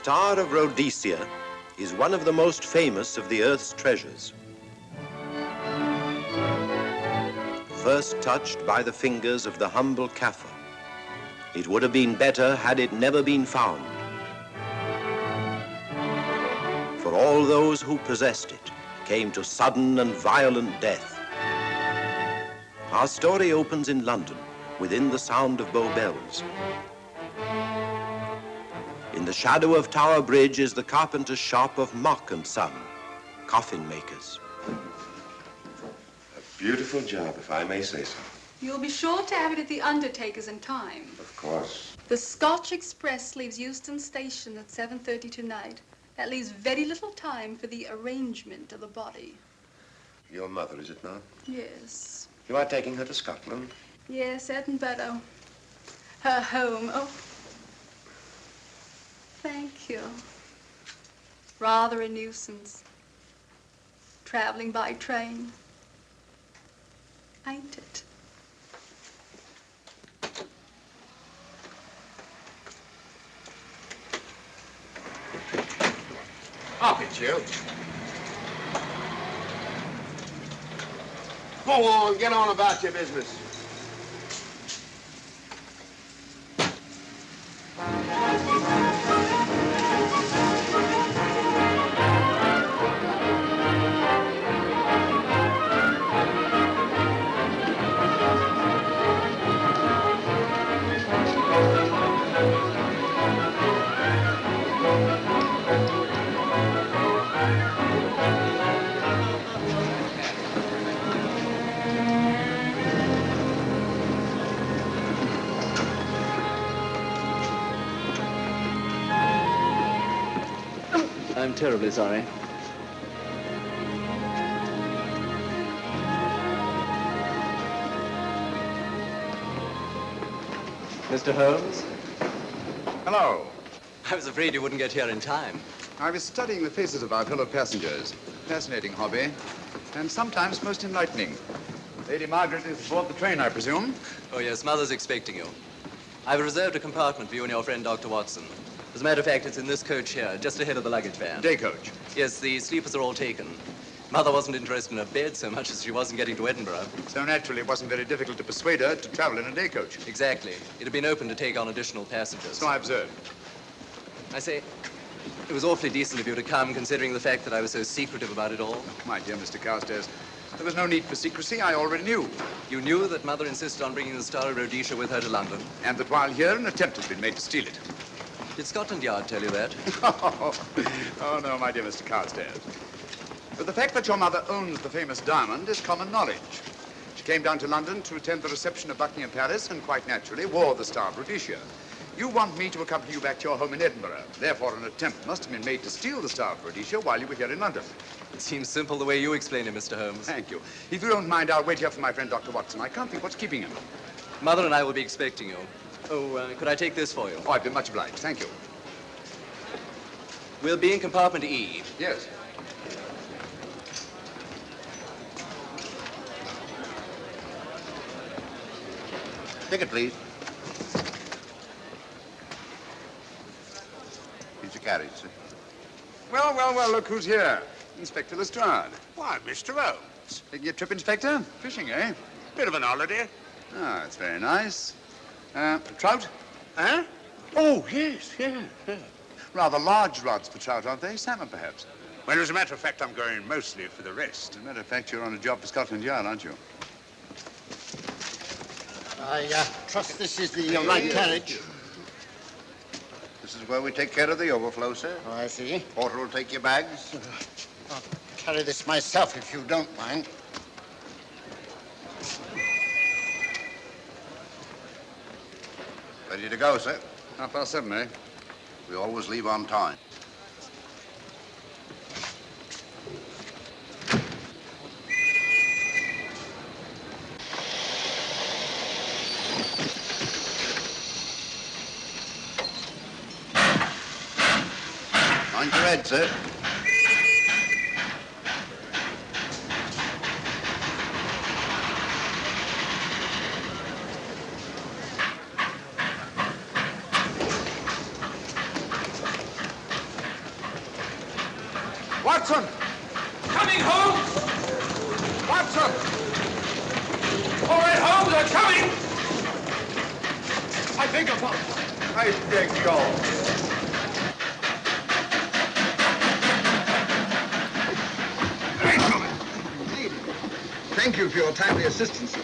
Star of Rhodesia is one of the most famous of the Earth's treasures. First touched by the fingers of the humble Kaffir, it would have been better had it never been found. For all those who possessed it came to sudden and violent death. Our story opens in London, within the sound of Bow Bells. In the shadow of Tower Bridge is the carpenter's shop of Mock and Son, coffin makers. A beautiful job, if I may say so. You'll be sure to have it at the undertaker's in time. Of course. The Scotch Express leaves Euston Station at 7:30 tonight. That leaves very little time for the arrangement of the body. Your mother, is it not? Yes. You are taking her to Scotland? Yes, Edinburgh. Her home. Oh. Thank you. Rather a nuisance. Traveling by train. Ain't it? Up it, you. Go on, get on about your business. I'm terribly sorry. Mr. Holmes? Hello. I was afraid you wouldn't get here in time. I was studying the faces of our fellow passengers. Fascinating hobby, and sometimes most enlightening. Lady Margaret is aboard the train, I presume? Oh, yes, Mother's expecting you. I've reserved a compartment for you and your friend, Dr. Watson. As a matter of fact, it's in this coach here, just ahead of the luggage van. Day coach? Yes, the sleepers are all taken. Mother wasn't interested in a bed so much as she was in getting to Edinburgh. So naturally, it wasn't very difficult to persuade her to travel in a day coach. Exactly. It had been open to take on additional passengers. So I observed. I say, it was awfully decent of you to come, considering the fact that I was so secretive about it all. My dear Mr. Carstairs, there was no need for secrecy. I already knew. You knew that Mother insisted on bringing the Star of Rhodesia with her to London? And that while here, an attempt has been made to steal it. Did Scotland Yard tell you that? Oh, no, my dear Mr. Carstairs. But the fact that your mother owns the famous diamond is common knowledge. She came down to London to attend the reception of Buckingham Palace and quite naturally wore the Star of Rhodesia. You want me to accompany you back to your home in Edinburgh. Therefore, an attempt must have been made to steal the Star of Rhodesia while you were here in London. It seems simple the way you explain it, Mr. Holmes. Thank you. If you don't mind, I'll wait here for my friend, Dr. Watson. I can't think what's keeping him. Mother and I will be expecting you. Oh, could I take this for you? Oh, I've been much obliged. Thank you. We'll be in compartment E. Yes. Ticket, please. Here's your carriage, sir. Well, well, well, look who's here. Inspector Lestrade. Why, Mr. Holmes. Taking a trip, Inspector? Fishing, eh? Bit of an holiday. Ah, that's very nice. Trout? Huh? Oh, yes, yeah. Rather large rods for trout, aren't they? Salmon, perhaps? Well, as a matter of fact, I'm going mostly for the rest. As a matter of fact, you're on a job for Scotland Yard, aren't you? I trust this is the right carriage. This is where we take care of the overflow, sir. Oh, I see. Porter will take your bags. I'll carry this myself if you don't mind. Ready to go, sir. 7:30, eh? We always leave on time. Mind your head, sir. Watson! Coming, Holmes! Watson! All right, Holmes, I'm coming! I beg your pardon. I beg your... Thank you for your timely assistance.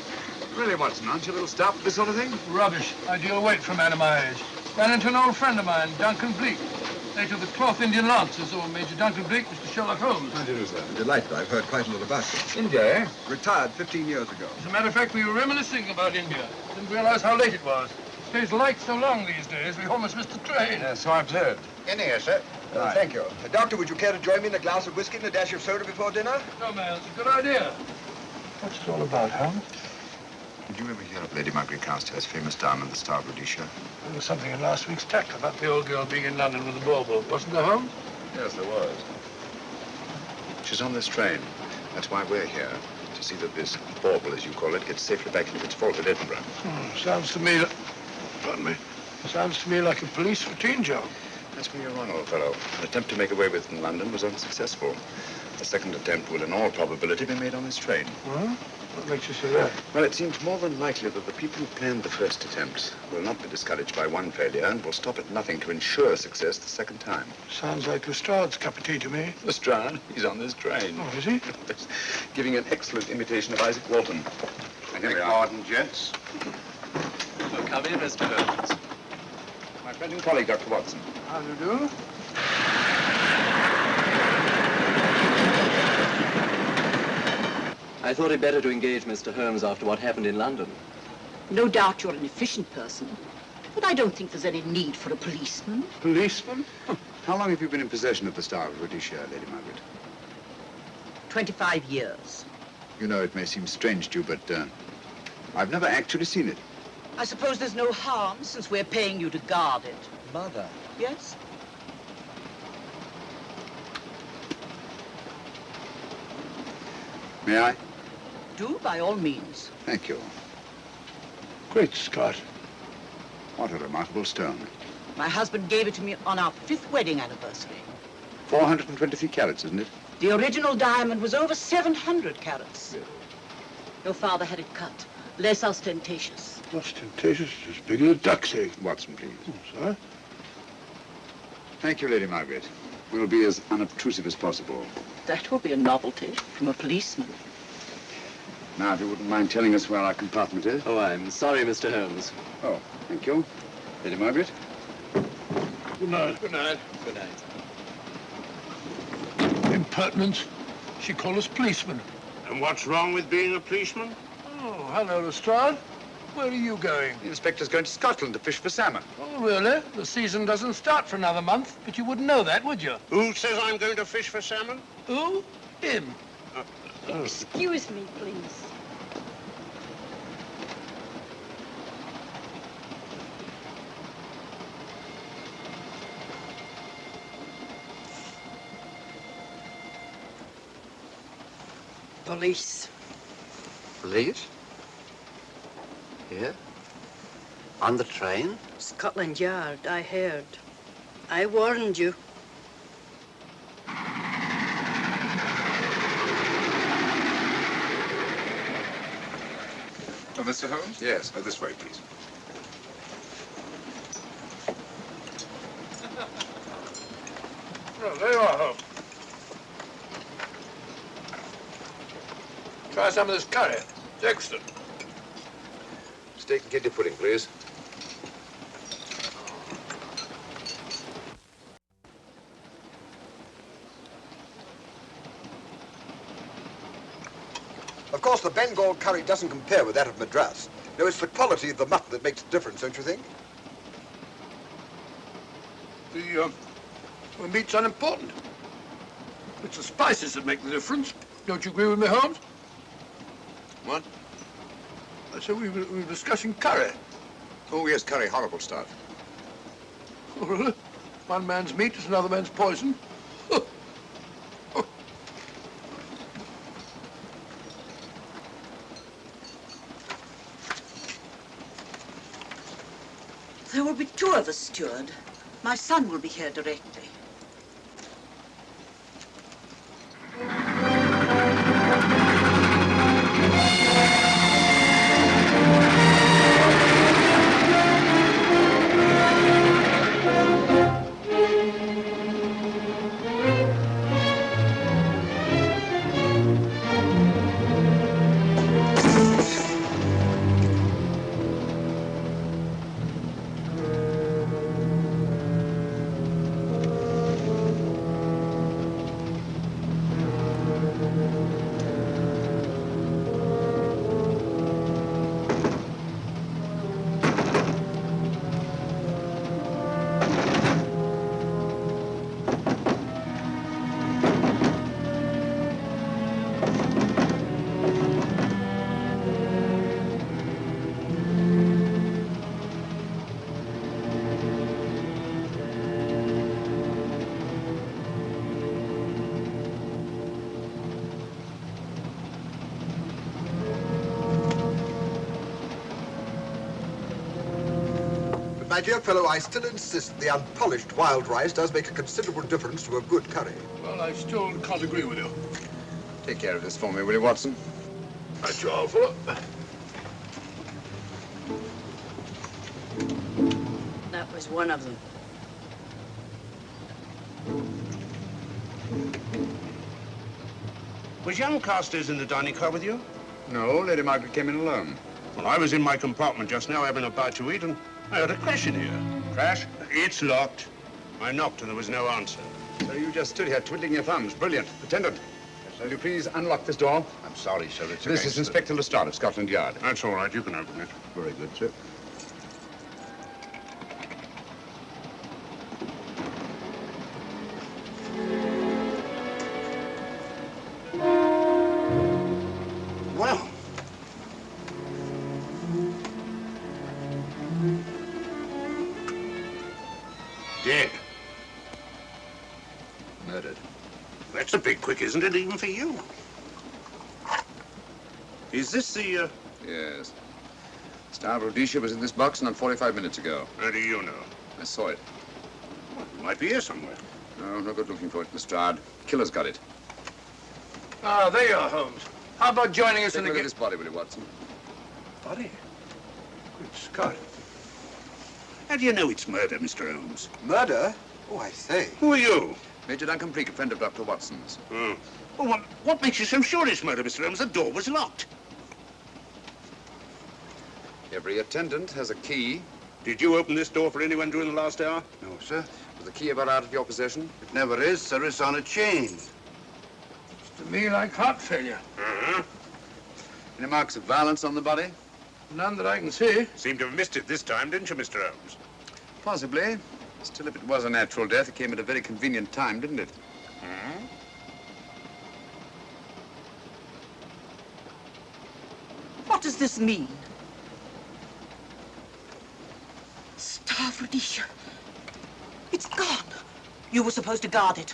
Really, Watson, aren't you a little stout for this sort of thing? Rubbish. Ideal weight for a man of my age. Ran into an old friend of mine, Duncan Bleak. Late of the Cloth Indian Lancers, or Major Duncan Bleak, Mr. Sherlock Holmes. How do you do, sir? Delighted. I've heard quite a lot about you. India, eh? Retired 15 years ago. As a matter of fact, we were reminiscing about India. Didn't realize how late it was. Stays light so long these days, we almost missed the train. Yeah, so I've heard. In here, sir. Right. Thank you. Doctor, would you care to join me in a glass of whiskey and a dash of soda before dinner? No, man, it's a good idea. What's it all about, Holmes? Did you ever hear of Lady Margaret Carstairs' famous diamond, the Star of Rhodesia? There was something in last week's tackle about the old girl being in London with the bauble, wasn't there, Holmes? Yes, there was. She's on this train. That's why we're here, to see that this bauble, as you call it, gets safely back into its vault at Edinburgh. Sounds to me... Pardon me. Sounds to me like a police routine job. That's where you're wrong, old fellow. An attempt to make away with it in London was unsuccessful. The second attempt will, in all probability, be made on this train. Well, what makes you say that? Well, it seems more than likely that the people who planned the first attempt will not be discouraged by one failure and will stop at nothing to ensure success the second time. Sounds like Lestrade's cup of tea to me. Lestrade, he's on this train. Oh, is he? Giving an excellent imitation of Isaac Walton. And here we are. Pardon, gents. Well, come in, Mr. Holmes. My friend and colleague, Dr. Watson. How do you do? I thought it better to engage Mr. Holmes after what happened in London. No doubt you're an efficient person, but I don't think there's any need for a policeman. Policeman? How long have you been in possession of the Star of Rhodesia, Lady Margaret? 25 years. You know, it may seem strange to you, but I've never actually seen it. I suppose there's no harm since we're paying you to guard it. Mother. Yes? May I? Do, by all means. Thank you. Great Scott. What a remarkable stone. My husband gave it to me on our 5th wedding anniversary. 423 carats, isn't it? The original diamond was over 700 carats. Really? Your father had it cut, less ostentatious. Ostentatious, as big as a duck's egg. Watson, please. Oh, sir? Thank you, Lady Margaret. We'll be as unobtrusive as possible. That will be a novelty from a policeman. Now, if you wouldn't mind telling us where our compartment is. Oh, I'm sorry, Mr. Holmes. Oh, thank you. Lady Margaret? Good night. Good night. Good night. Impertinence. She called us policemen. And what's wrong with being a policeman? Oh, hello, Lestrade. Where are you going? The inspector's going to Scotland to fish for salmon. Oh, really? The season doesn't start for another month, but you wouldn't know that, would you? Who says I'm going to fish for salmon? Who? Him. Excuse me, please. Police. Police? Here? On the train? Scotland Yard, I heard. I warned you. Oh, Mr. Holmes? Yes. This way, please. Oh, there you are, Holmes. Try some of this curry. It's excellent. Steak and kidney pudding, please. Of course, the Bengal curry doesn't compare with that of Madras. No, it's the quality of the mutton that makes the difference, don't you think? The meat's unimportant. It's the spices that make the difference. Don't you agree with me, Holmes? What? I said we were discussing curry. Oh, yes, curry. Horrible stuff. Oh, really? One man's meat is another man's poison. There will be 2 of us, steward. My son will be here directly. my dear fellow, I still insist the unpolished wild rice does make a considerable difference to a good curry. Well, I still can't agree with you. Take care of this for me, will you, Watson? At your offer. That was one of them. Was young Carstairs in the dining car with you? No, Lady Margaret came in alone. Well, I was in my compartment just now having a bite to eat, and I heard a crash in here. Crash? It's locked. I knocked and there was no answer. So you just stood here twiddling your thumbs. Brilliant. Attendant, will you please unlock this door? I'm sorry, sir. It's This is Inspector Lestrade of Scotland Yard. That's all right. You can open it. very good, sir. Well, dead. Murdered. That's a bit quick, isn't it, even for you? Is this the, Yes. Star of Rhodesia was in this box not 45 minutes ago. How do you know? I saw it. Well, it might be here somewhere. No, no good looking for it, Lestrade. Killer's got it. Ah, there you are, Holmes. How about joining us Take in a the... look at this body, will you, Watson? Body? Good Scott. How do you know it's murder, Mr. Holmes? Murder? Oh, I say. Who are you? Major Duncan Bleak, a friend of Dr. Watson's. Oh. Well, what makes you so sure it's murder, Mr. Holmes? The door was locked. Every attendant has a key. Did you open this door for anyone during the last hour? No, sir. Was the key ever out of your possession? It never is, sir. It's on a chain. To me, like heart failure. Uh-huh. Any marks of violence on the body? None that I can see. Seemed to have missed it this time, didn't you, Mr. Holmes? Possibly. Still, if it was a natural death, it came at a very convenient time, didn't it? Hmm? What does this mean? Star of Rhodesia. It's gone. You were supposed to guard it.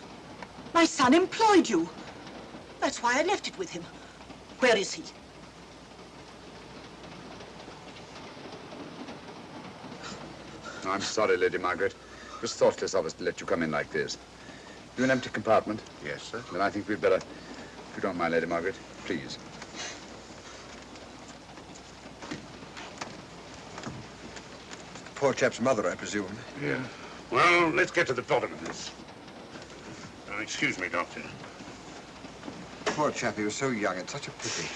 My son employed you. That's why I left it with him. Where is he? I'm sorry, Lady Margaret. It was thoughtless of us to let you come in like this. You an empty compartment? Yes, sir. Then I think we'd better, if you don't mind, Lady Margaret, please. Poor chap's mother, I presume. Yeah. Well, let's get to the bottom of this. Excuse me, Doctor. Poor chap, he was so young. It's such a pity.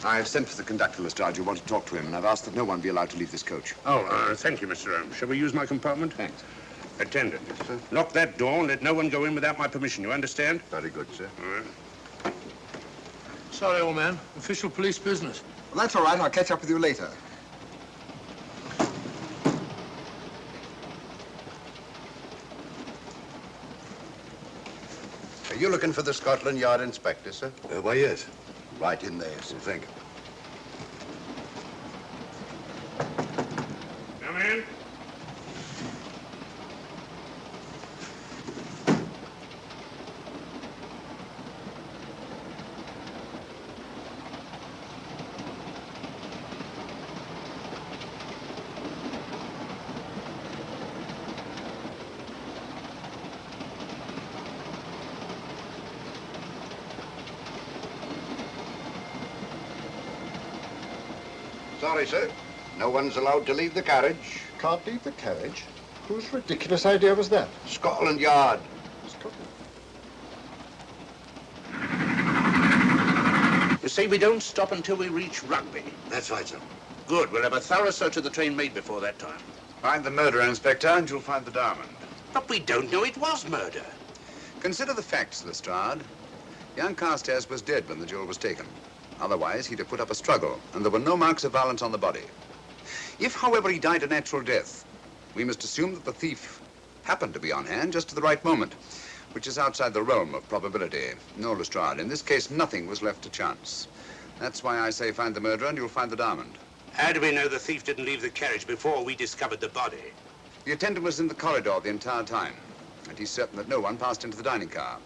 I've sent for the conductor, Lestrade. You want to talk to him, and I've asked that no one be allowed to leave this coach. Oh, thank you, Mr. Holmes. Shall we use my compartment? Thanks. Attendant, sir. Lock that door and let no one go in without my permission. You understand? Very good, sir. All right. Sorry, old man. Official police business. Well, that's all right. I'll catch up with you later. Are you looking for the Scotland Yard inspector, sir? Why, yes. Right in there, sir. Thank you. Come in. Sorry, sir. No one's allowed to leave the carriage. Can't leave the carriage? Whose ridiculous idea was that? Scotland Yard. You see, we don't stop until we reach Rugby. That's right, sir. Good. We'll have a thorough search of the train made before that time. Find the murderer, Inspector, and you'll find the diamond. But we don't know it was murder. Consider the facts, Lestrade. Young Carstairs was dead when the jewel was taken. Otherwise, he'd have put up a struggle, and there were no marks of violence on the body. If, however, he died a natural death, we must assume that the thief happened to be on hand just at the right moment, which is outside the realm of probability. No, Lestrade, in this case, nothing was left to chance. That's why I say find the murderer and you'll find the diamond. How do we know the thief didn't leave the carriage before we discovered the body? The attendant was in the corridor the entire time, and he's certain that no one passed into the dining car.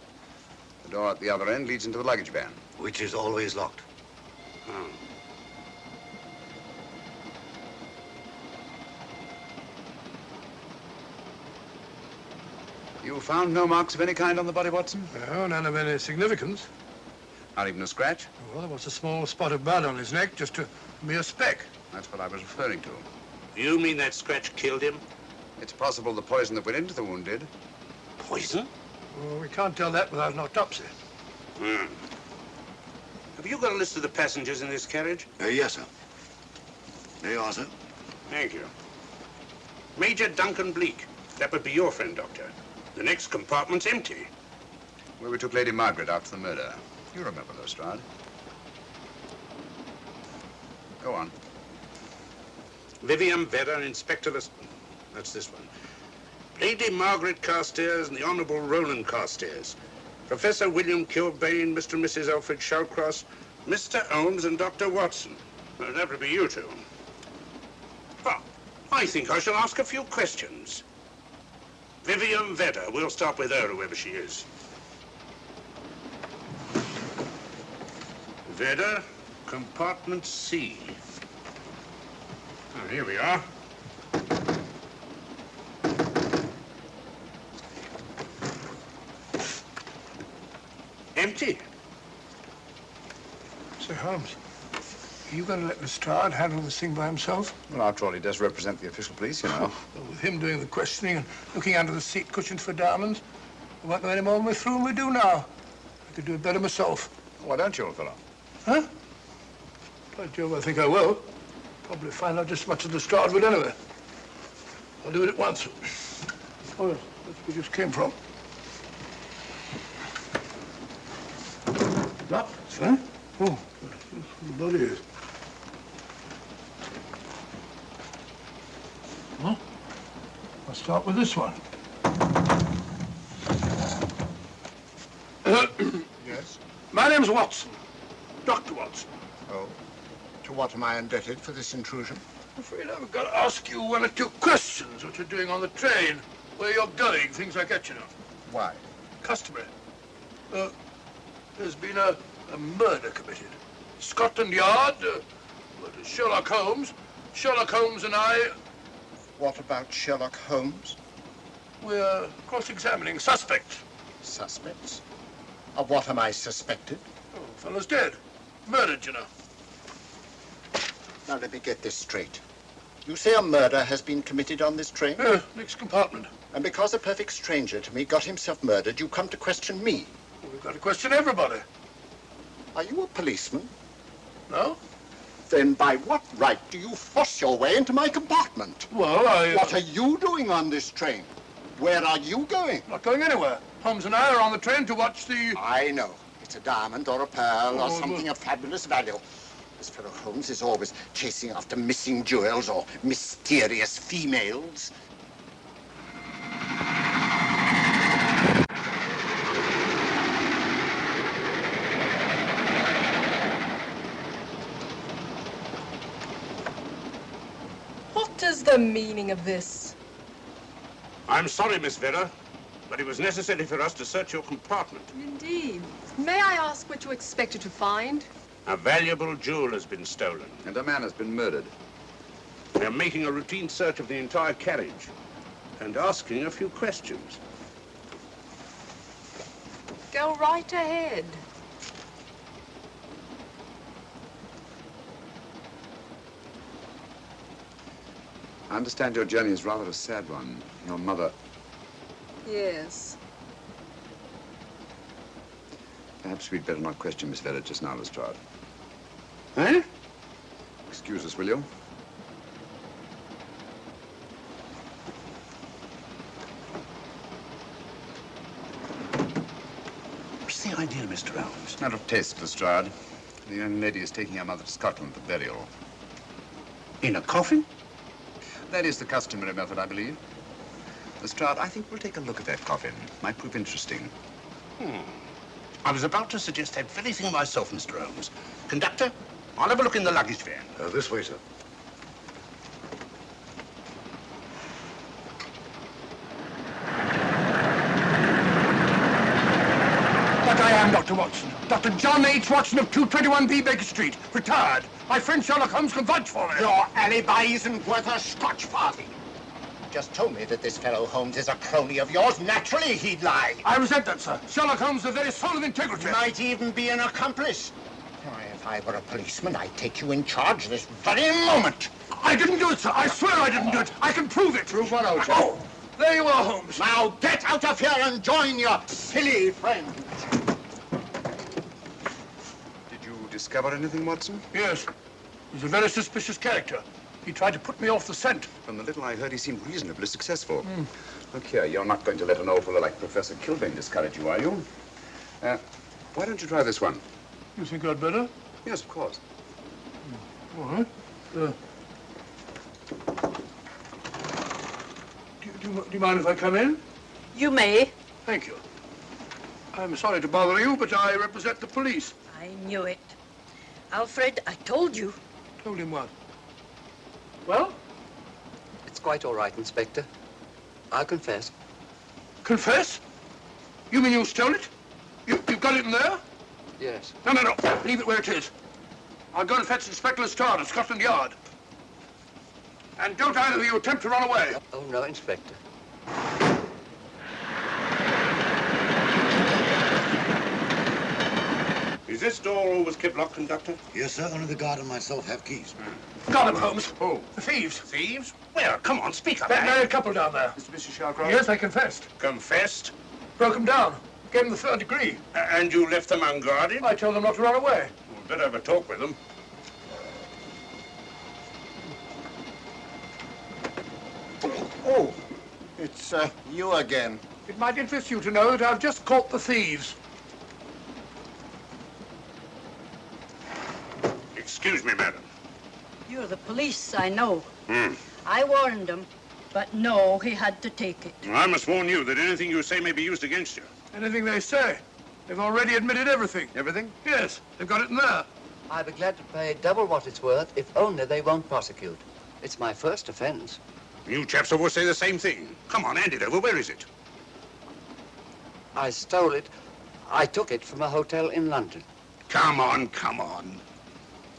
The door at the other end leads into the luggage van. Which is always locked. Oh. You found no marks of any kind on the body, Watson? No, none of any significance. Not even a scratch? Well, there was a small spot of blood on his neck, just a mere speck. That's what I was referring to. You mean that scratch killed him? It's possible the poison that went into the wound did. Poison? Well, we can't tell that without an autopsy. Hmm. Have you got a list of the passengers in this carriage? Yes, sir. There you are, sir. Thank you. Major Duncan Bleak. That would be your friend, Doctor. The next compartment's empty. Where we took Lady Margaret after the murder. You remember, Lestrade. Go on. Vivian Vedder, Inspector That's this one. Lady Margaret Carstairs and the Honourable Roland Carstairs. Professor William Kilbane, Mr. and Mrs. Alfred Shawcross, Mr. Holmes and Dr. Watson. Well, that would be you two. Well, I think I shall ask a few questions. Vivian Vedder, we'll start with her, whoever she is. Vedder, compartment C. Oh, here we are. Empty. Say, Holmes, are you going to let Lestrade handle this thing by himself? Well, after all, he does represent the official police, you know. Well, with him doing the questioning and looking under the seat cushions for diamonds, we won't know any more when we're through than we do now. I could do it better myself. Why don't you, old fellow? Huh? By Jove, I think I will. Probably find out just as much as Lestrade would anyway. I'll do it at once. Oh, yes, that's where we just came from. That, sir? Oh, the body is. Well, I'll start with this one. Yes? My name's Watson. Dr. Watson. Oh. To what am I indebted for this intrusion? I'm afraid I've got to ask you one or two questions. What you're doing on the train, where you're going, things like that, you know. Why? Customary. There's been a murder committed. Scotland Yard, Sherlock Holmes. Sherlock Holmes and I... What about Sherlock Holmes? We're cross-examining suspects. Suspects? Of what am I suspected? Oh, fellow's dead. Murdered, you know. Now, let me get this straight. You say a murder has been committed on this train? Next compartment. And because a perfect stranger to me got himself murdered, you come to question me? Well, we've got to question everybody. Are you a policeman? No? Then by what right do you force your way into my compartment? Well, What are you doing on this train? Where are you going? Not going anywhere. Holmes and I are on the train to watch the... I know. It's a diamond or a pearl or something of fabulous value. This fellow Holmes is always chasing after missing jewels or mysterious females. What is the meaning of this? I'm sorry, Miss Vedder, but it was necessary for us to search your compartment. Indeed. May I ask what you expected to find? A valuable jewel has been stolen. And a man has been murdered. We're making a routine search of the entire carriage and asking a few questions. Go right ahead. I understand your journey is rather a sad one. Your mother... Yes. Perhaps we'd better not question Miss Vedder just now, Lestrade. Eh? Excuse us, will you? What's the idea, Mr. Holmes? Out of taste, Lestrade. The young lady is taking her mother to Scotland for burial. In a coffin? That is the customary method, I believe. Lestrade, I think we'll take a look at that coffin. Might prove interesting. I was about to suggest that very thing myself, Mr. Holmes. Conductor, I'll have a look in the luggage van. This way, sir. But I am Dr. Watson. Dr. John H. Watson of 221B Baker Street, retired. My friend Sherlock Holmes can vouch for me. Your alibi isn't worth a Scotch farthing. just told me that this fellow Holmes is a crony of yours. Naturally, he'd lie. I resent that, sir. Sherlock Holmes is the very soul of integrity. Might even be an accomplice. Why, if I were a policeman, I'd take you in charge this very moment. I didn't do it, sir. I swear I didn't do it. I can prove it. Prove what, Old Oh, there you are, Holmes. Now get out of here and join your silly friends. Did you discover anything, Watson? Yes. He's a very suspicious character. He tried to put me off the scent. From the little I heard, he seemed reasonably successful. Look here, you're not going to let an old fellow like Professor Kilbane discourage you, are you? Why don't you try this one? You think I'd better? Yes, of course. All right. Do you mind if I come in? You may. Thank you. I'm sorry to bother you, but I represent the police. I knew it. Alfred, I told you. Told him what? Well? It's quite all right, Inspector. I'll confess. Confess? You mean you stole it? You've got it in there? Yes. No. Leave it where it is. I'll go and fetch Inspector Lestrade at Scotland Yard. And don't either of you attempt to run away. Oh, no, Inspector. Is this door always kept locked, Conductor? Yes, sir. Only the guard and myself have keys. Got him, Holmes. Oh. The thieves. Thieves? Where? Come on, speak up. That married couple down there. Mr. Sherlock? Yes, they confessed. Confessed? Broke them down. Gave them the third degree. And you left them unguarded? I told them not to run away. We'd better have a talk with them. Oh, it's you again. It might interest you to know that I've just caught the thieves. Excuse me, madam. You're the police, I know. I warned him, but no, he had to take it. I must warn you that anything you say may be used against you. Anything they say. They've already admitted everything. Everything? Yes, they've got it in there. I'd be glad to pay double what it's worth if only they won't prosecute. It's my first offense. You chaps always say the same thing. Come on, hand it over. Where is it? I stole it. I took it from a hotel in London. Come on.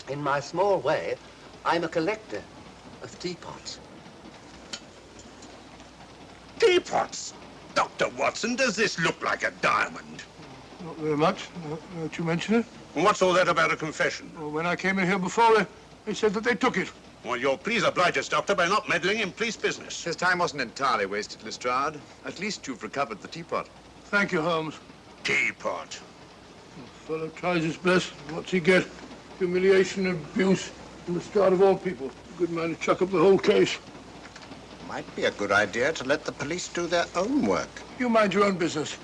In my small way, I'm a collector of teapots. Teapots? Dr. Watson, does this look like a diamond? Not very much, now that you mention it. And what's all that about a confession? Well, when I came in here before, they said that they took it. Well, you'll please oblige us, Doctor, by not meddling in police business. His time wasn't entirely wasted, Lestrade. At least you've recovered the teapot. Thank you, Holmes. Teapot. The fellow tries his best. What's he get? Humiliation and abuse from the start of all people. A good man to chuck up the whole case. Might be a good idea to let the police do their own work. You mind your own business.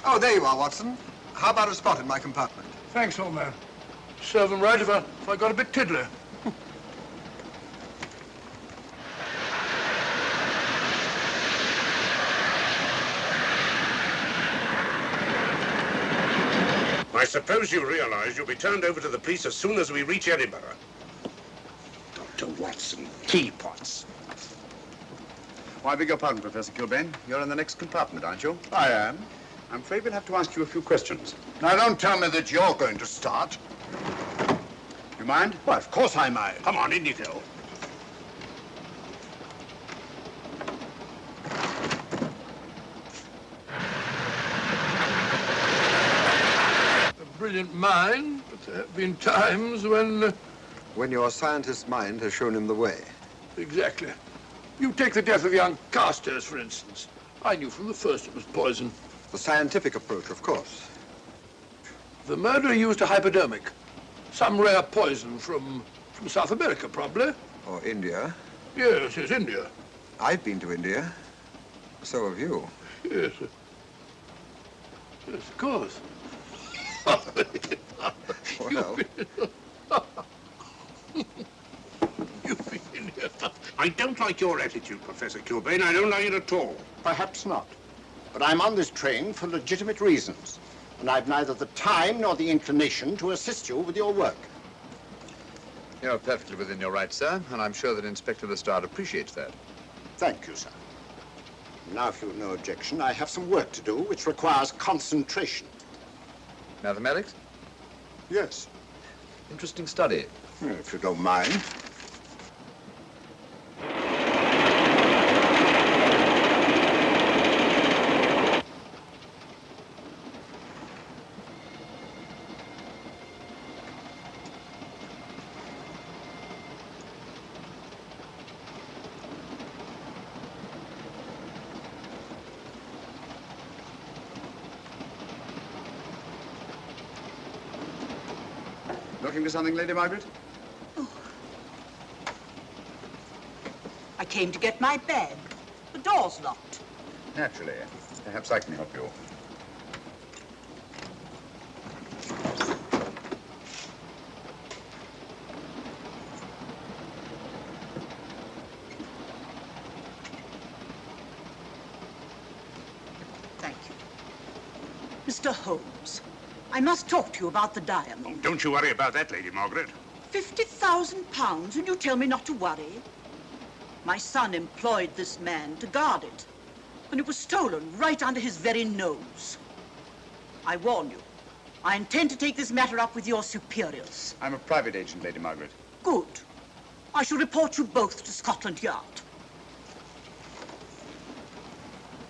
Oh, there you are, Watson. How about a spot in my compartment? Thanks, old man. Serve him right if I got a bit tiddler. I suppose you realize you'll be turned over to the police as soon as we reach Edinburgh. Dr. Watson, teapots. Oh, I beg your pardon, Professor Kilbane. You're in the next compartment, aren't you? I am. I'm afraid we'll have to ask you a few questions. Now, don't tell me that you're going to start. You mind? Well, of course I mind. Come on, in you go. A brilliant mind, but there have been times when... When your scientist's mind has shown him the way. Exactly. You take the death of young Carstairs, for instance. I knew from the first it was poison. The scientific approach, of course. The murderer used a hypodermic. Some rare poison from South America, probably. Or India. Yes, India. I've been to India. So have you. Yes. Yes, of course. Well, You've been in here. I don't like your attitude, Professor Kilbane. I don't like it at all. Perhaps not. But I'm on this train for legitimate reasons. And I've neither the time nor the inclination to assist you with your work. You're perfectly within your rights, sir, and I'm sure that Inspector Lestrade appreciates that. Thank you, sir. Now, if you've no objection, I have some work to do which requires concentration. Mathematics? Yes. Interesting study. If you don't mind. Looking for something, Lady Margaret? I came to get my bag. The door's locked. Naturally. Perhaps I can help you. Thank you. Mr. Holmes, I must talk to you about the diamond. Oh, don't you worry about that, Lady Margaret. £50,000, and you tell me not to worry? My son employed this man to guard it, and it was stolen right under his very nose. I warn you, I intend to take this matter up with your superiors. I'm a private agent, Lady Margaret. Good. I shall report you both to Scotland Yard.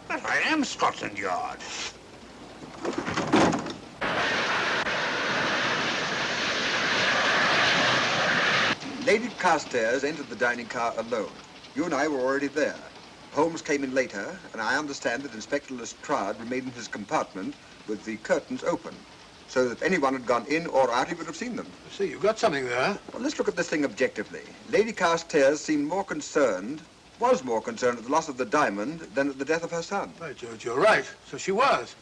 But I am Scotland Yard. Lady Carstairs entered the dining car alone. You and I were already there. Holmes came in later, and I understand that Inspector Lestrade remained in his compartment with the curtains open, so that if anyone had gone in or out, he would have seen them. See, you've got something there. Well, let's look at this thing objectively. Lady Carstairs seemed more concerned at the loss of the diamond than at the death of her son. Right, George, you're right. So she was.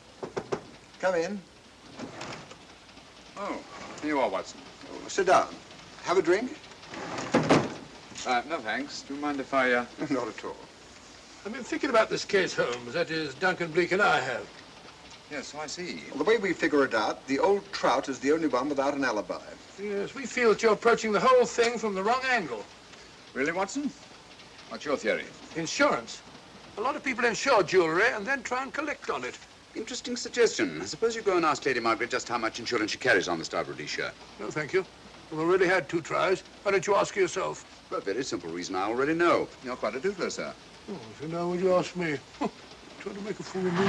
Come in. Oh, here you are, Watson. Oh, sit down. Have a drink? No, thanks. Do you mind if I, Not at all. I've been thinking about this case, Holmes. That is, Duncan Bleak and I have. Yes, so I see. Well, the way we figure it out, the old trout is the only one without an alibi. Yes, we feel that you're approaching the whole thing from the wrong angle. Really, Watson? What's your theory? Insurance. A lot of people insure jewelry and then try and collect on it. Interesting suggestion. I suppose you go and ask Lady Margaret just how much insurance she carries on the Star Rhodesia. No, thank you. We've already had 2 tries. Why don't you ask her yourself? For a very simple reason I already know. You're quite a doodler, sir. Oh, so now would you ask me? Trying to make a fool of me.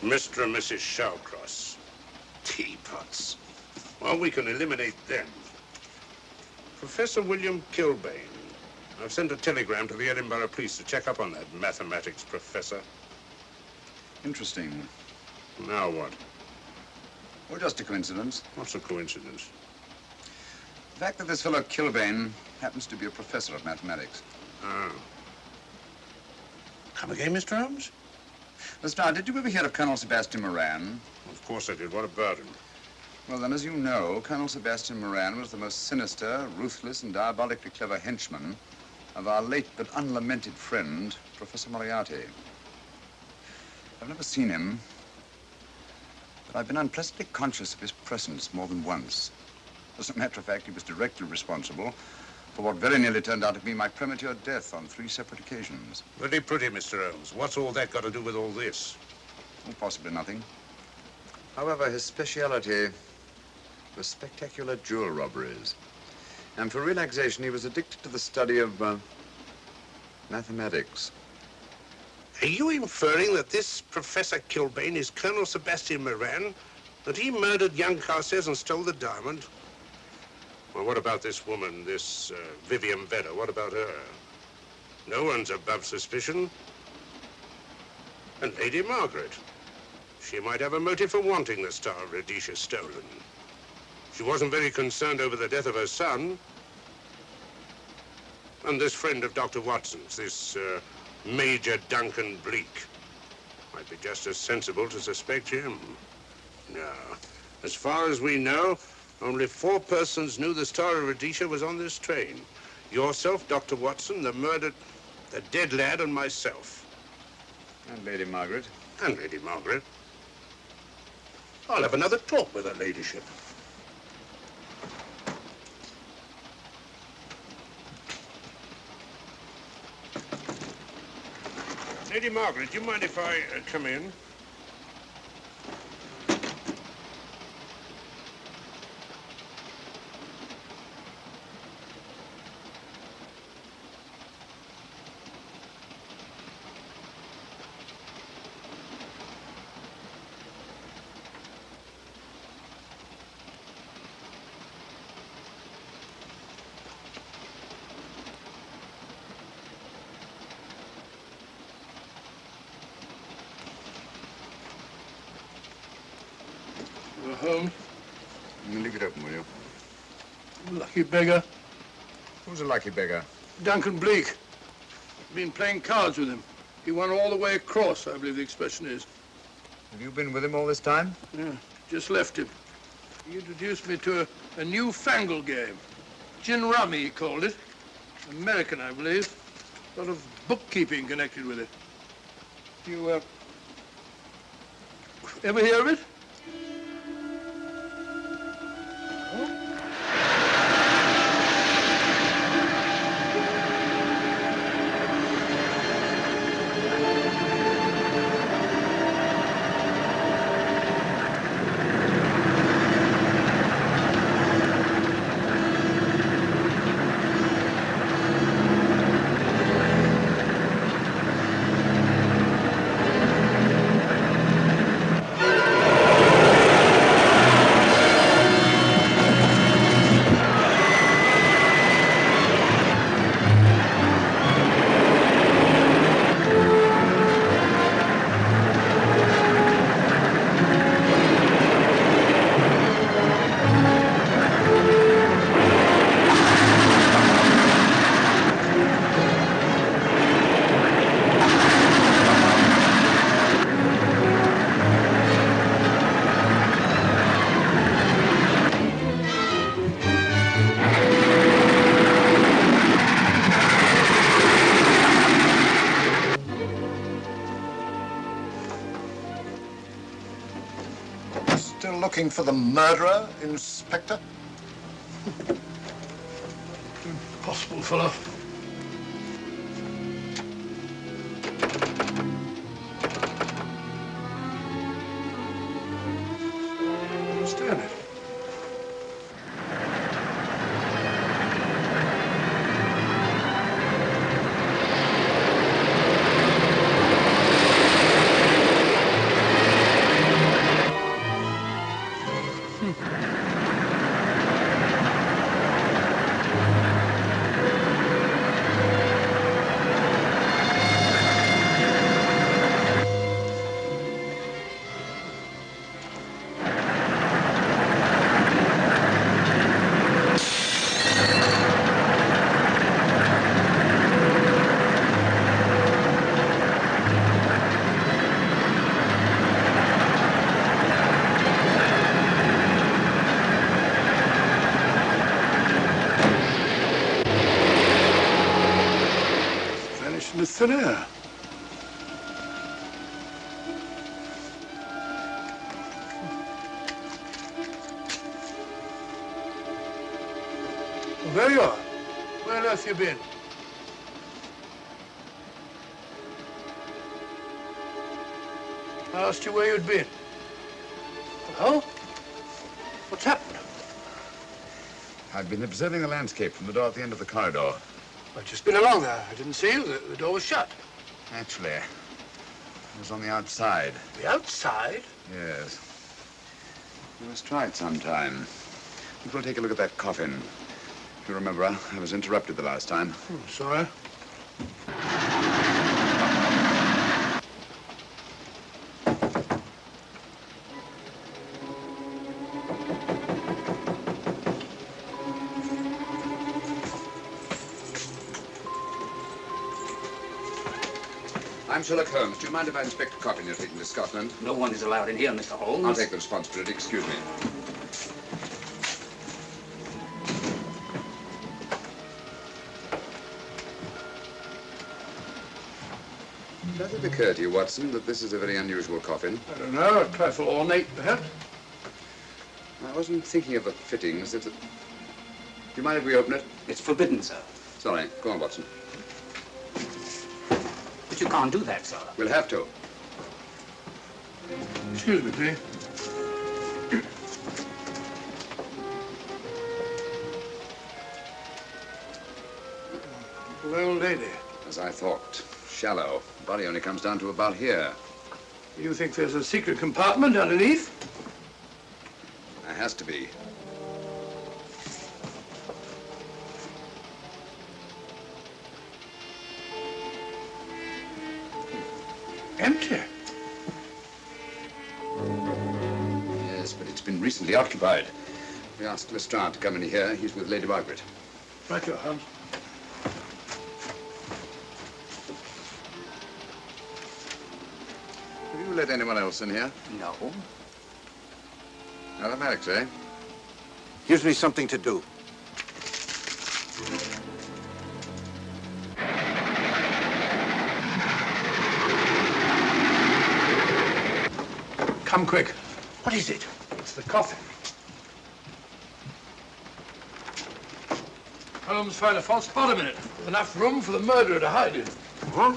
Mr. and Mrs. Shallcross. Teapots. Well, we can eliminate them. Professor William Kilbane. I've sent a telegram to the Edinburgh police to check up on that mathematics professor. Interesting. Now what? Well, just a coincidence. What's a coincidence? The fact that this fellow Kilbane happens to be a professor of mathematics. Oh. Come again, Mr. Holmes? Lestrade, did you ever hear of Colonel Sebastian Moran? Of course I did. What about him? Well, then, as you know, Colonel Sebastian Moran was the most sinister, ruthless, and diabolically clever henchman of our late but unlamented friend, Professor Moriarty. I've never seen him, but I've been unpleasantly conscious of his presence more than once. As a matter of fact, he was directly responsible for what very nearly turned out to be my premature death on 3 separate occasions. Very pretty, Mr. Holmes. What's all that got to do with all this? Oh, possibly nothing. However, his speciality was spectacular jewel robberies. And for relaxation, he was addicted to the study of mathematics. Are you inferring that this Professor Kilbane is Colonel Sebastian Moran? That he murdered young Carstairs and stole the diamond? Well, what about this woman, this Vivian Vedder? What about her? No one's above suspicion. And Lady Margaret. She might have a motive for wanting the Star of Rhodesia stolen. She wasn't very concerned over the death of her son. And this friend of Dr. Watson's, this Major Duncan Bleak, might be just as sensible to suspect him. No. As far as we know, only 4 persons knew the Star of Rhodesia was on this train. Yourself, Dr. Watson, the dead lad, and myself. And Lady Margaret. And Lady Margaret. I'll have another talk with her ladyship. Lady Margaret, do you mind if I come in? Holmes. Leave it open, will you? Lucky beggar. Who's a lucky beggar? Duncan Bleak. Been playing cards with him. He won all the way across, I believe the expression is. Have you been with him all this time? Yeah, just left him. He introduced me to a newfangled game. Gin rummy, he called it. American, I believe. A lot of bookkeeping connected with it. You, ever hear of it? Still looking for the murderer, Inspector? Impossible, fellow. Understand it. Vanished into thin air. Well, there you are. Where on earth you been? I asked you where you'd been. Oh? What's happened? I've been observing the landscape from the door at the end of the corridor. I've just been along there. I didn't see you. The door was shut. Actually, I was on the outside. The outside? Yes. We must try it sometime. We'll take a look at that coffin. If you remember, I was interrupted the last time. Sorry. I'm Sherlock Holmes. Do you mind if I inspect a coffin you're taking to Scotland? No one is allowed in here, Mr. Holmes. I'll take the responsibility. Excuse me. Does it occur to you, Watson, that this is a very unusual coffin? I don't know. A trifle ornate, perhaps. I wasn't thinking of the fittings. Do you mind if we open it? It's forbidden, sir. Sorry. Go on, Watson. But you can't do that, sir. We'll have to. Excuse me, please. Little old lady. As I thought. Shallow. Body only comes down to about here. You think there's a secret compartment underneath? There has to be. Empty. Yes, but it's been recently occupied. We asked Lestrade to come in here. He's with Lady Margaret. Right, your Holmes. Have you let anyone else in here? No. Mathematics, eh? Gives me something to do. Come quick. What is it? It's the coffin. Holmes found a false bottom in it, with enough room for the murderer to hide in. Huh?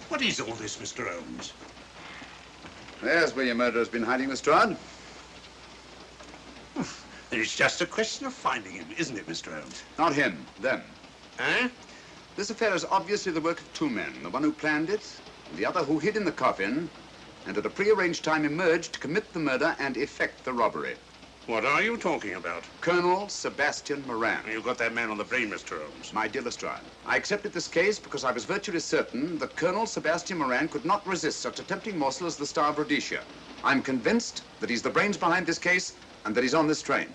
What is all this, Mr. Holmes? There's where your murderer's been hiding, Lestrade. Then it's just a question of finding him, isn't it, Mr. Holmes? Not him, them. Eh? This affair is obviously the work of two men, the one who planned it, and the other who hid in the coffin, and at a prearranged time emerged to commit the murder and effect the robbery. What are you talking about? Colonel Sebastian Moran. You got that man on the brain, Mr. Holmes. My dear Lestrade, I accepted this case because I was virtually certain that Colonel Sebastian Moran could not resist such a tempting morsel as the Star of Rhodesia. I'm convinced that he's the brains behind this case and that he's on this train.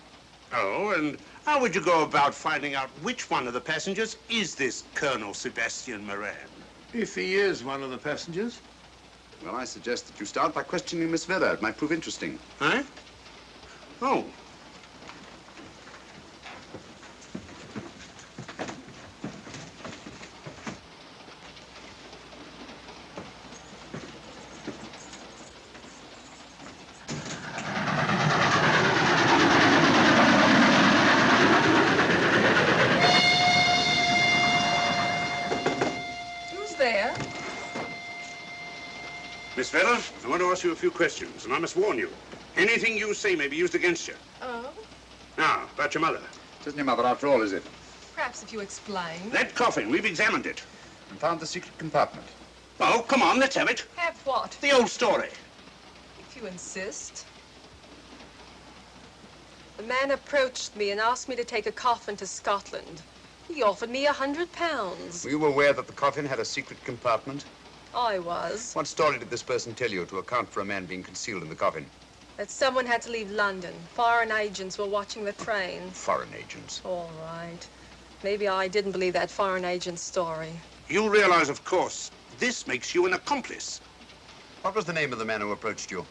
Oh, and how would you go about finding out which one of the passengers is this Colonel Sebastian Moran? If he is one of the passengers. Well, I suggest that you start by questioning Miss Vera. It might prove interesting. Huh? Oh. Who's there? Miss Vera, I want to ask you a few questions, and I must warn you. Anything you say may be used against you. Oh? Now, about your mother. It isn't your mother after all, is it? Perhaps if you explain. That coffin, we've examined it. And found the secret compartment. Oh, come on, let's have it. Have what? The old story. If you insist. The man approached me and asked me to take a coffin to Scotland. He offered me £100. Were you aware that the coffin had a secret compartment? I was. What story did this person tell you to account for a man being concealed in the coffin? That someone had to leave London. Foreign agents were watching the train. Foreign agents. All right. Maybe I didn't believe that foreign agent story. You realize, of course, this makes you an accomplice. What was the name of the man who approached you?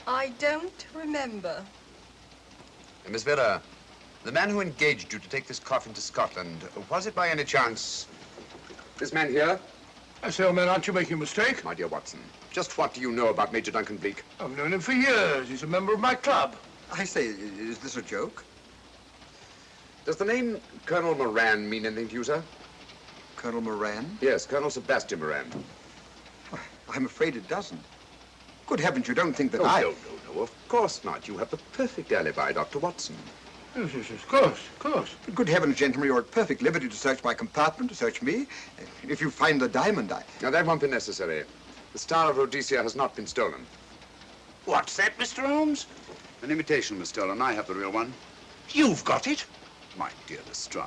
I don't remember. Miss Vera, the man who engaged you to take this coffin to Scotland, was it by any chance this man here? I say, old man, aren't you making a mistake? My dear Watson, just what do you know about Major Duncan Bleak? I've known him for years. He's a member of my club. I say, is this a joke? Does the name Colonel Moran mean anything to you, sir? Colonel Moran? Yes, Colonel Sebastian Moran. Why, I'm afraid it doesn't. Good heavens, you don't think that No, I... of course not. You have the perfect alibi, Dr. Watson. Yes, of course, of course. Good heavens, gentlemen, you're at perfect liberty to search my compartment, to search me. If you find the diamond, Now, that won't be necessary. The Star of Rhodesia has not been stolen. What's that, Mr. Holmes? An imitation was stolen. I have the real one. You've got it? My dear Lestrade,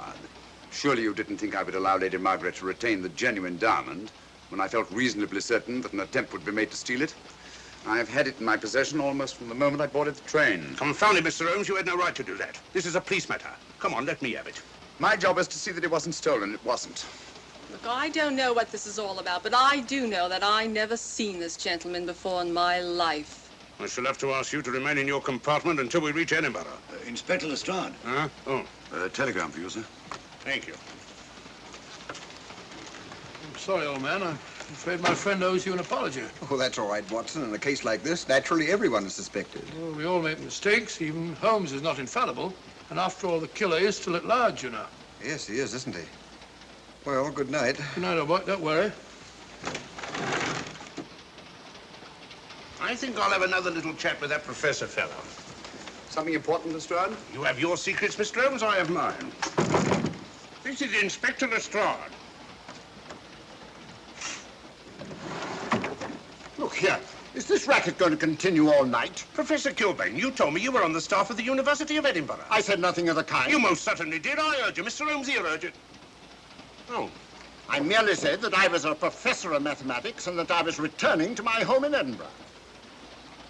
surely you didn't think I would allow Lady Margaret to retain the genuine diamond when I felt reasonably certain that an attempt would be made to steal it? I have had it in my possession almost from the moment I boarded the train. Confound it, Mr. Holmes, you had no right to do that. This is a police matter. Come on, let me have it. My job is to see that it wasn't stolen. It wasn't. Look, I don't know what this is all about, but I do know that I never seen this gentleman before in my life. I shall have to ask you to remain in your compartment until we reach Edinburgh. Inspector Lestrade. Huh? Oh. Telegram for you, sir. Thank you. I'm sorry, old man. I'm afraid my friend owes you an apology. Oh, that's all right, Watson. In a case like this, naturally everyone is suspected. Well, we all make mistakes. Even Holmes is not infallible. And after all, the killer is still at large, you know. Yes, he is, isn't he? Well, good night. Good night, old boy. Don't worry. I think I'll have another little chat with that professor fellow. Something important, Lestrade? You have your secrets, Mr. Holmes, I have mine. This is Inspector Lestrade. Look here. Is this racket going to continue all night? Professor Kilbane, you told me you were on the staff of the University of Edinburgh. I said nothing of the kind. You most certainly did. I urge you. Mr. Holmes here urged it. Oh, I merely said that I was a professor of mathematics and that I was returning to my home in Edinburgh.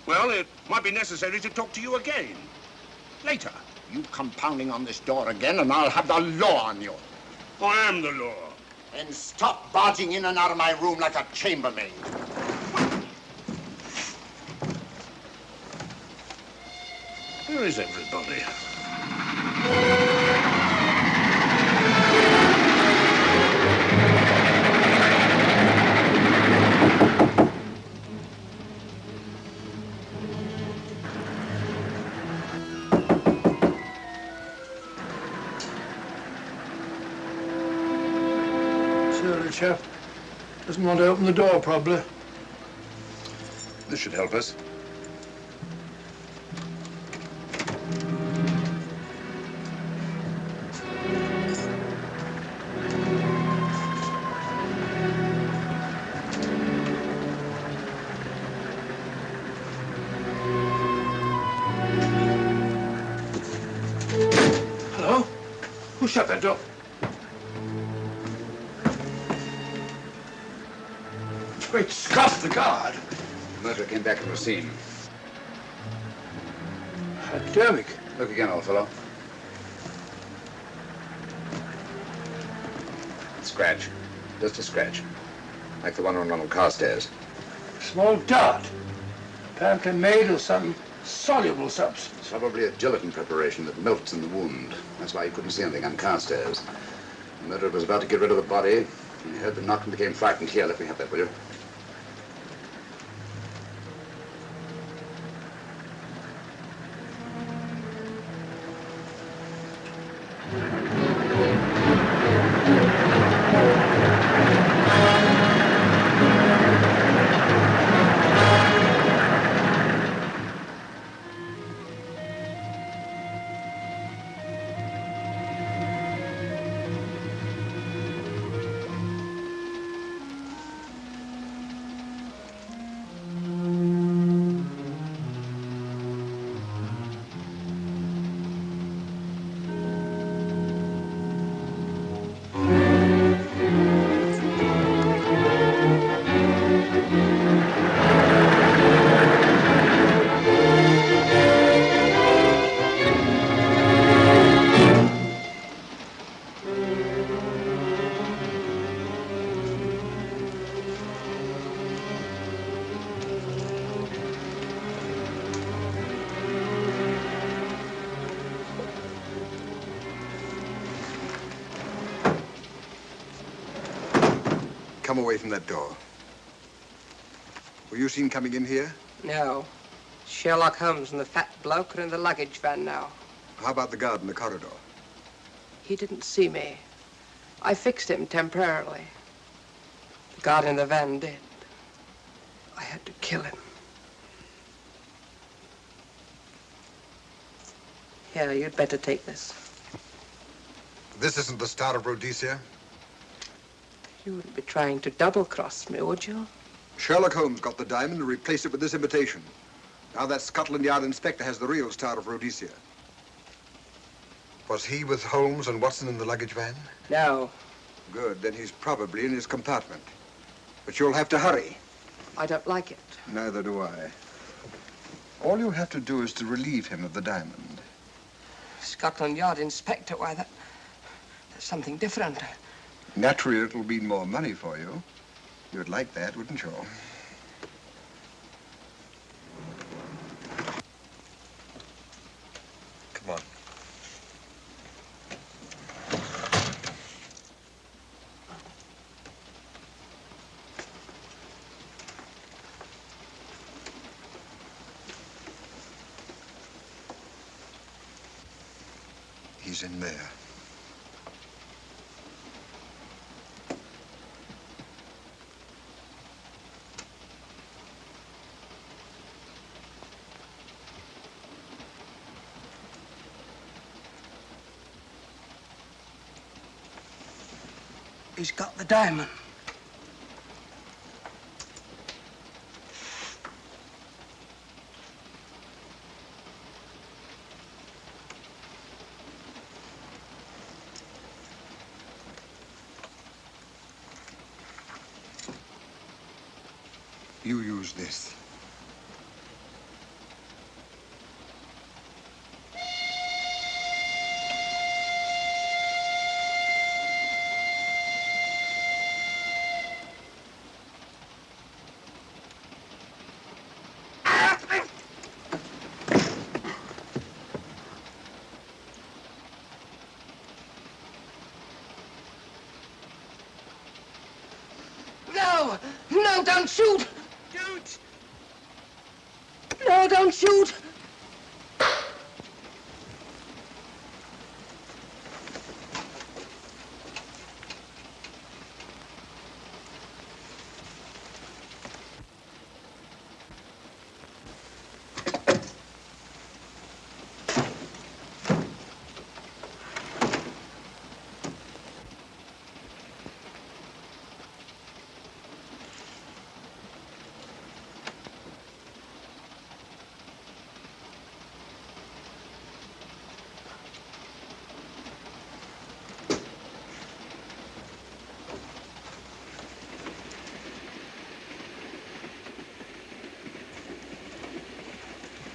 Well, it might be necessary to talk to you again. Later. You come pounding on this door again and I'll have the law on you. I am the law. And stop barging in and out of my room like a chambermaid. Where is everybody? Surly chap. Doesn't want to open the door, probably. This should help us. Hello? Who shut that door? Great Scott, the guard. The murderer came back from the scene. Academic. Look again, old fellow. Scratch. Just a scratch. Like the one on one of Carstairs. Small dot. Apparently made of some soluble substance. Probably a gelatin preparation that melts in the wound. That's why you couldn't see anything on Carstairs. The murderer was about to get rid of the body. He heard the knock and became frightened. Here, let me have that, will you? Come away from that door. Were you seen coming in here? No. Sherlock Holmes and the fat bloke are in the luggage van now. How about the guard in the corridor? He didn't see me. I fixed him temporarily. The guard in the van did. I had to kill him. Here, you'd better take this. This isn't the Star of Rhodesia? You wouldn't be trying to double-cross me, would you? Sherlock Holmes got the diamond and replaced it with this imitation. Now that Scotland Yard inspector has the real Star of Rhodesia. Was he with Holmes and Watson in the luggage van? No. Good, then he's probably in his compartment. But you'll have to hurry. I don't like it. Neither do I. All you have to do is to relieve him of the diamond. Scotland Yard inspector, why, that's something different. Naturally, it'll mean more money for you. You'd like that, wouldn't you? Come on. He's in there. He's got the diamond. You use this. No! No, don't shoot! Don't! No, don't shoot!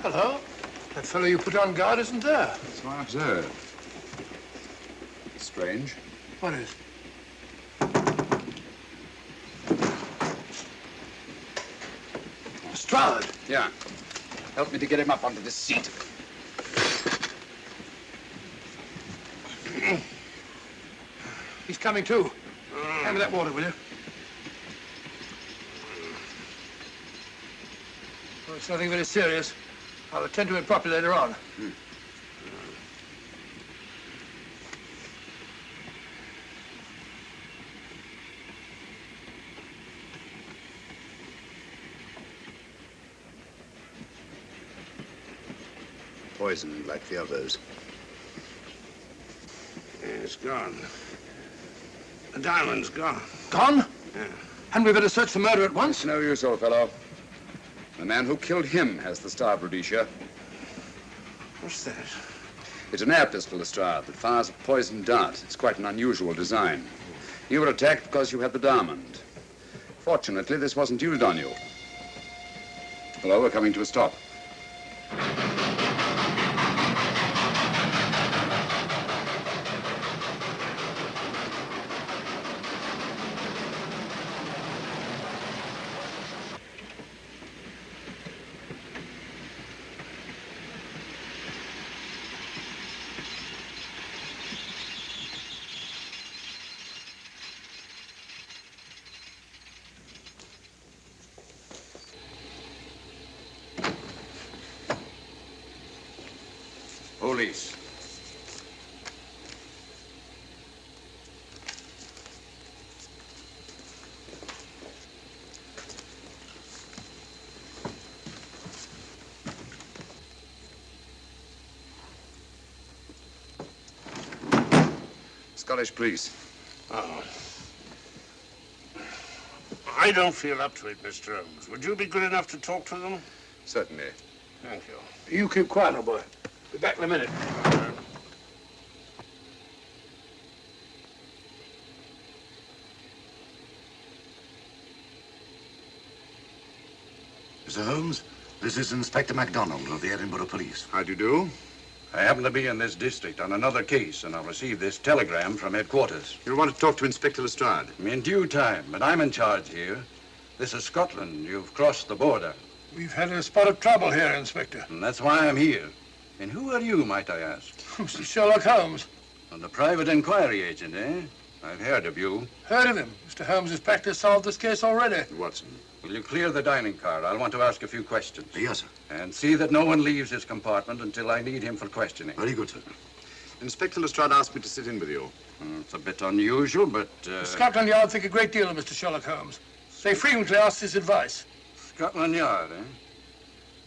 Hello? That fellow you put on guard isn't there. So I observed. Strange. What is? Lestrade! Yeah. Help me to get him up onto this seat. He's coming too. Hand me that water, will you? Well, it's nothing very serious. I'll attend to it properly later on. Poisoned like the others. Yeah, it's gone. The diamond's gone. Gone? Yeah. Hadn't we better search the murder at once? It's no use, old fellow. The man who killed him has the Star of Rhodesia. What's that? It's an air pistol, Lestrade, that fires a poisoned dart. It's quite an unusual design. You were attacked because you had the diamond. Fortunately, this wasn't used on you. Hello, we're coming to a stop. Police. Scottish police. Oh. I don't feel up to it, Mr. Holmes. Would you be good enough to talk to them? Certainly. Thank you. You keep quiet, old boy. Be back in a minute. Mr. Holmes, this is Inspector MacDonald of the Edinburgh Police. How do you do? I happen to be in this district on another case, and I'll receive this telegram from headquarters. You'll want to talk to Inspector Lestrade. In due time, but I'm in charge here. This is Scotland. You've crossed the border. We've had a spot of trouble here, Inspector. And that's why I'm here. And who are you, might I ask? Mr. Sherlock Holmes. And the private inquiry agent, eh? I've heard of you. Heard of him. Mr. Holmes has practically solved this case already. Watson. Will you clear the dining car? I'll want to ask a few questions. Yes, sir. And see that no one leaves his compartment until I need him for questioning. Very good, sir. Inspector Lestrade asked me to sit in with you. It's a bit unusual, but... Scotland Yard think a great deal of Mr. Sherlock Holmes. They frequently ask his advice. Scotland Yard, eh?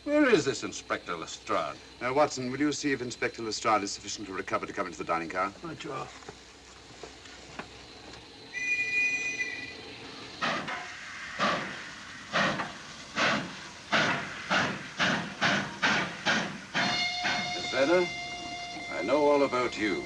Where is this Inspector Lestrade? Now, Watson, will you see if Inspector Lestrade is sufficiently recovered to come into the dining car? Right, you are. Miss Vedder, I know all about you,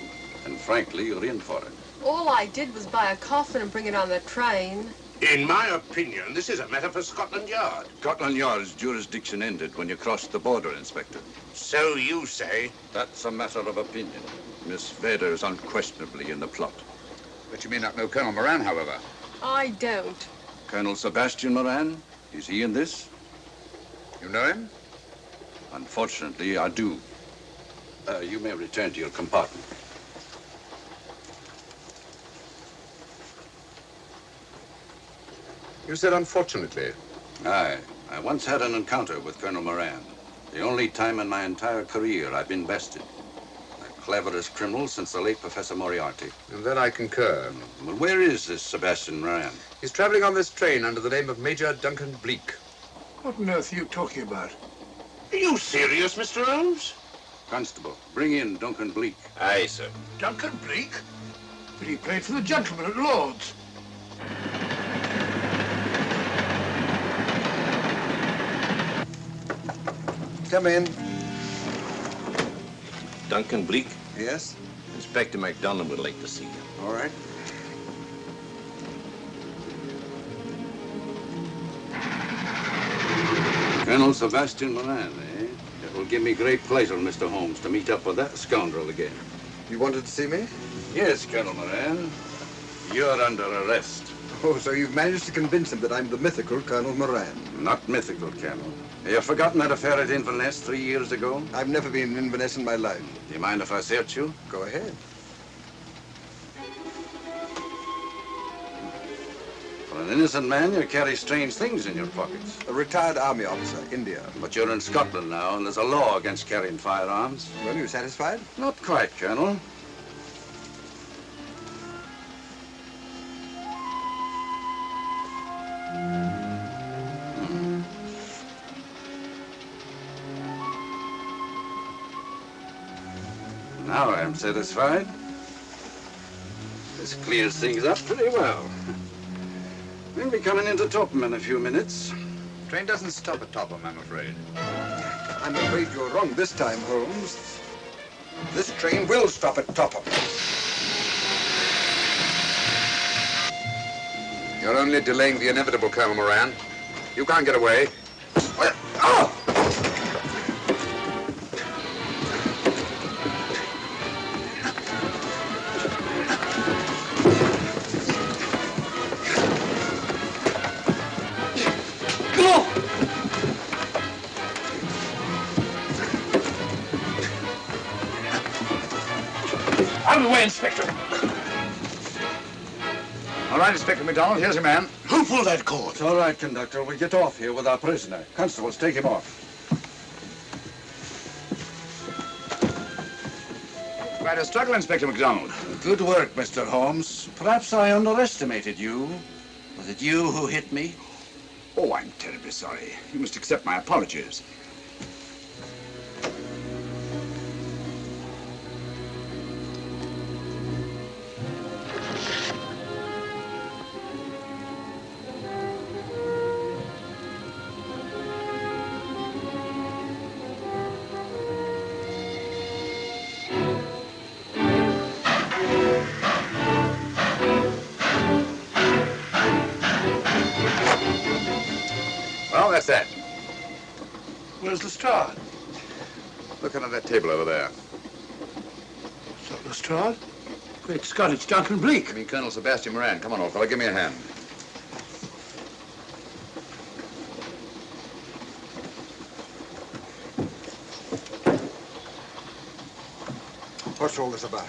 and frankly, you're in for it. All I did was buy a coffin and bring it on the train. In my opinion, this is a matter for Scotland Yard. Scotland Yard's jurisdiction ended when you crossed the border, Inspector. So you say? That's a matter of opinion. Miss Vader is unquestionably in the plot. But you may not know Colonel Moran, however. I don't. Colonel Sebastian Moran, is he in this? You know him? Unfortunately, I do. You may return to your compartment. You said unfortunately. Aye. I once had an encounter with Colonel Moran. The only time in my entire career I've been bested. The cleverest criminal since the late Professor Moriarty. And then I concur. Well, where is this Sebastian Moran? He's traveling on this train under the name of Major Duncan Bleak. What on earth are you talking about? Are you serious, Mr. Holmes? Constable, bring in Duncan Bleak. Aye, sir. Duncan Bleak? But he played for the gentleman at Lord's. Come in. Duncan Bleak? Yes? Inspector MacDonald would like to see you. All right. Colonel Sebastian Moran, eh? It will give me great pleasure, Mr. Holmes, to meet up with that scoundrel again. You wanted to see me? Yes, Colonel Moran. You're under arrest. Oh, so you've managed to convince him that I'm the mythical Colonel Moran. Not mythical, Colonel. Have you forgotten that affair at Inverness 3 years ago? I've never been in Inverness in my life. Do you mind if I search you? Go ahead. For an innocent man, you carry strange things in your pockets. A retired army officer, India. But you're in Scotland now, and there's a law against carrying firearms. Well, you satisfied? Not quite, Colonel. Now I'm satisfied. This clears things up pretty well. We'll be coming into Topham in a few minutes. Train doesn't stop at Topham, I'm afraid. I'm afraid you're wrong this time, Holmes. This train will stop at Topham. You're only delaying the inevitable, Colonel Moran. You can't get away. Out of the way, Inspector. All right, Inspector MacDonald, here's your man. Who pulled that cord? It's all right, conductor. We'll get off here with our prisoner. Constables, take him off. Quite a struggle, Inspector MacDonald. Good work, Mr. Holmes. Perhaps I underestimated you. Was it you who hit me? Oh, I'm terribly sorry. You must accept my apologies. Well, that's that. Where's Lestrade? Look under that table over there. It's not Lestrade. Great Scott, it's Duncan Bleak. I mean, Colonel Sebastian Moran. Come on, old fellow, give me a hand. What's all this about?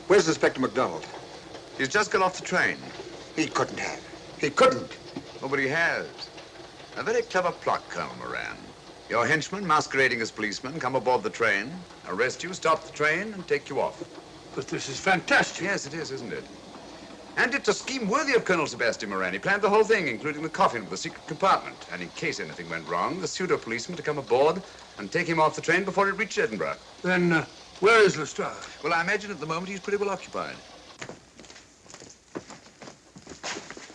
Where's Inspector MacDonald? He's just got off the train. He couldn't have. He couldn't. Nobody has. A very clever plot, Colonel Moran. Your henchmen, masquerading as policemen, come aboard the train, arrest you, stop the train, and take you off. But this is fantastic. Yes, it is, isn't it? And it's a scheme worthy of Colonel Sebastian Moran. He planned the whole thing, including the coffin with the secret compartment. And in case anything went wrong, the pseudo-policeman to come aboard and take him off the train before it reached Edinburgh. Then, where is Lestrade? Well, I imagine at the moment he's pretty well occupied.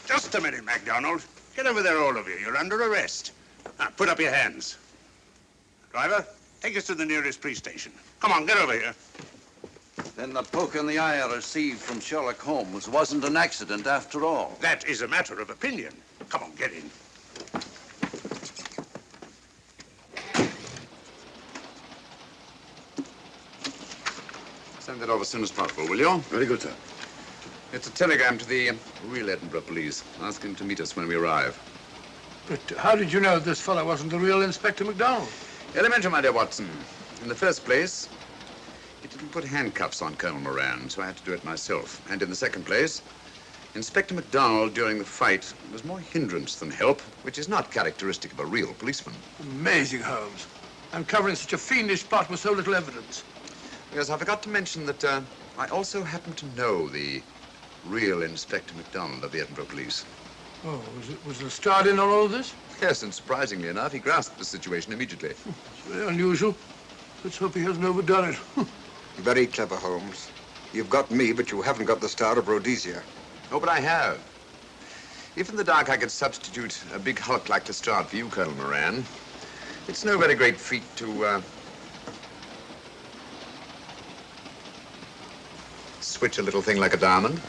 Just a minute, MacDonald. Get over there, all of you. You're under arrest. Now, put up your hands. Driver, take us to the nearest police station. Come on, get over here. Then the poke in the eye I received from Sherlock Holmes wasn't an accident after all. That is a matter of opinion. Come on, get in. Send that over as soon as possible, will you? Very good, sir. It's a telegram to the real Edinburgh police, asking to meet us when we arrive. But how did you know this fellow wasn't the real Inspector MacDonald? Elementary, my dear Watson. In the first place, he didn't put handcuffs on Colonel Moran, so I had to do it myself. And in the second place, Inspector MacDonald, during the fight, was more hindrance than help, which is not characteristic of a real policeman. Amazing, Holmes. Uncovering such a fiendish plot with so little evidence. Yes, I forgot to mention that I also happen to know the real Inspector MacDonald of the Edinburgh Police. Oh, was Lestrade in on all this? Yes, and surprisingly enough, he grasped the situation immediately. It's very unusual. Let's hope he hasn't overdone it. Very clever, Holmes. You've got me, but you haven't got the Star of Rhodesia. Oh, but I have. If in the dark I could substitute a big hulk like Lestrade for you, Colonel Moran, it's no very great feat to switch a little thing like a diamond.